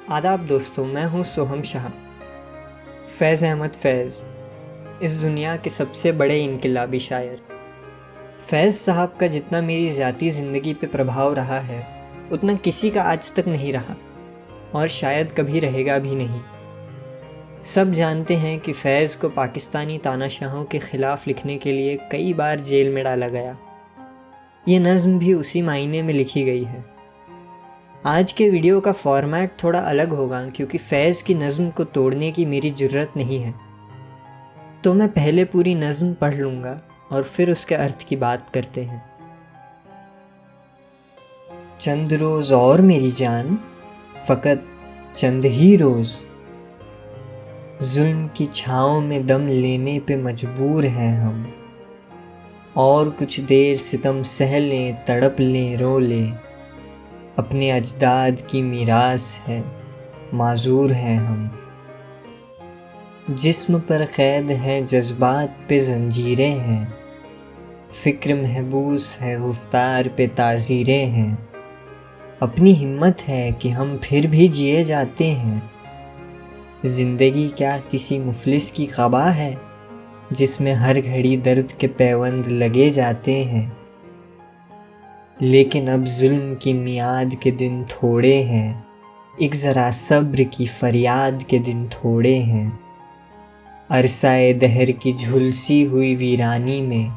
آداب دوستوں، میں ہوں سوہم شاہ۔ فیض احمد فیض اس دنیا کے سب سے بڑے انقلابی شاعر۔ فیض صاحب کا جتنا میری ذاتی زندگی پہ پربھاؤ رہا ہے اتنا کسی کا آج تک نہیں رہا، اور شاید کبھی رہے گا بھی نہیں۔ سب جانتے ہیں کہ فیض کو پاکستانی تاناشاہوں کے خلاف لکھنے کے لیے کئی بار جیل میں ڈالا گیا۔ یہ نظم بھی اسی معنی میں لکھی گئی ہے۔ آج کے ویڈیو کا فارمیٹ تھوڑا الگ ہوگا کیونکہ فیض کی نظم کو توڑنے کی میری جرت نہیں ہے، تو میں پہلے پوری نظم پڑھ لوں گا اور پھر اس کے ارتھ کی بات کرتے ہیں۔ چند روز اور میری جان، فقط چند ہی روز، ظلم کی چھاؤں میں دم لینے پہ مجبور ہیں ہم، اور کچھ دیر ستم سہ لیں، تڑپ لیں، رو لیں، اپنے اجداد کی میراث ہے، معذور ہیں ہم۔ جسم پر قید ہیں، جذبات پہ زنجیریں ہیں، فکر محبوس ہے، گفتار پہ تعزیریں ہیں، اپنی ہمت ہے کہ ہم پھر بھی جیے جاتے ہیں۔ زندگی کیا کسی مفلس کی قبا ہے جس میں ہر گھڑی درد کے پیوند لگے جاتے ہیں؟ لیکن اب ظلم کی میعاد کے دن تھوڑے ہیں، ایک ذرا صبر کی فریاد کے دن تھوڑے ہیں۔ عرصہ دہر کی جھلسی ہوئی ویرانی میں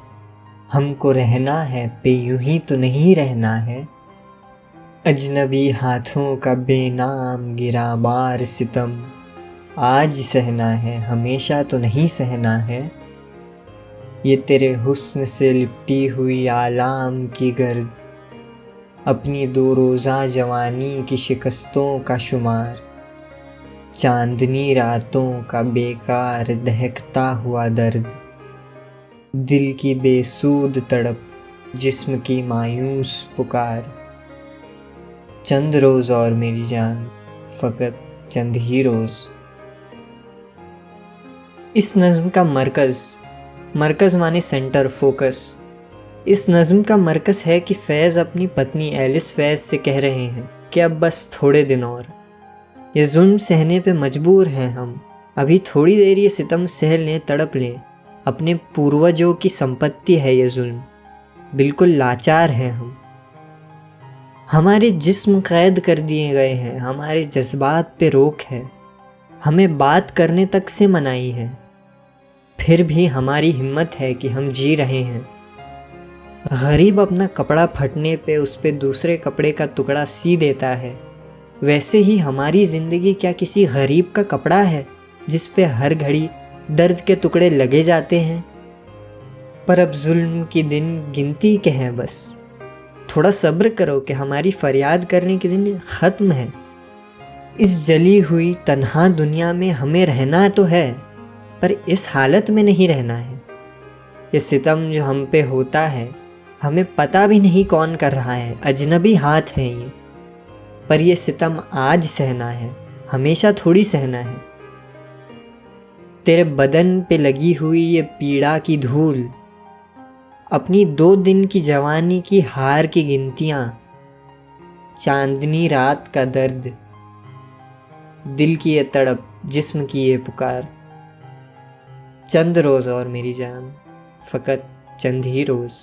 ہم کو رہنا ہے، پہ یوں ہی تو نہیں رہنا ہے۔ اجنبی ہاتھوں کا بے نام گراں بار ستم آج سہنا ہے، ہمیشہ تو نہیں سہنا ہے۔ یہ تیرے حسن سے لپٹی ہوئی آلام کی گرد، اپنی دو روزہ جوانی کی شکستوں کا شمار، چاندنی راتوں کا بیکار دہکتا ہوا درد، دل کی بے سود تڑپ، جسم کی مایوس پکار۔ چند روز اور میری جان، فقط چند ہی روز۔ اس نظم کا مرکز معنی سینٹر، فوکس۔ اس نظم کا مرکز ہے کہ فیض اپنی پتنی ایلس فیض سے کہہ رہے ہیں کہ اب بس تھوڑے دن اور، یہ ظلم سہنے پہ مجبور ہیں ہم، ابھی تھوڑی دیر یہ ستم سہ لیں، تڑپ لیں، اپنے پوروجوں کی سمپتی ہے یہ ظلم، بالکل لاچار ہیں ہم۔ ہمارے جسم قید کر دیے گئے ہیں، ہمارے جذبات پہ روک ہے، ہمیں بات کرنے تک سے منائی ہے، پھر بھی ہماری ہمت ہے کہ ہم جی رہے ہیں۔ غریب اپنا کپڑا پھٹنے پہ اس پہ دوسرے کپڑے کا ٹکڑا سی دیتا ہے، ویسے ہی ہماری زندگی کیا کسی غریب کا کپڑا ہے جس پہ ہر گھڑی درد کے ٹکڑے لگے جاتے ہیں؟ پر اب ظلم کی دن گنتی کے ہیں، بس تھوڑا صبر کرو کہ ہماری فریاد کرنے کے دن ختم ہے۔ اس جلی ہوئی تنہا دنیا میں ہمیں رہنا تو ہے، پر اس حالت میں نہیں رہنا ہے۔ یہ ستم جو ہم پہ ہوتا ہے ہمیں پتہ بھی نہیں کون کر رہا ہے، اجنبی ہاتھ ہیں یہ، پر یہ ستم آج سہنا ہے، ہمیشہ تھوڑی سہنا ہے۔ تیرے بدن پہ لگی ہوئی یہ پیڑا کی دھول، اپنی 2 دن کی جوانی کی ہار کی گنتیاں، چاندنی رات کا درد، دل کی یہ تڑپ، جسم کی یہ پکار۔ چند روز اور میری جان، فقط چند ہی روز۔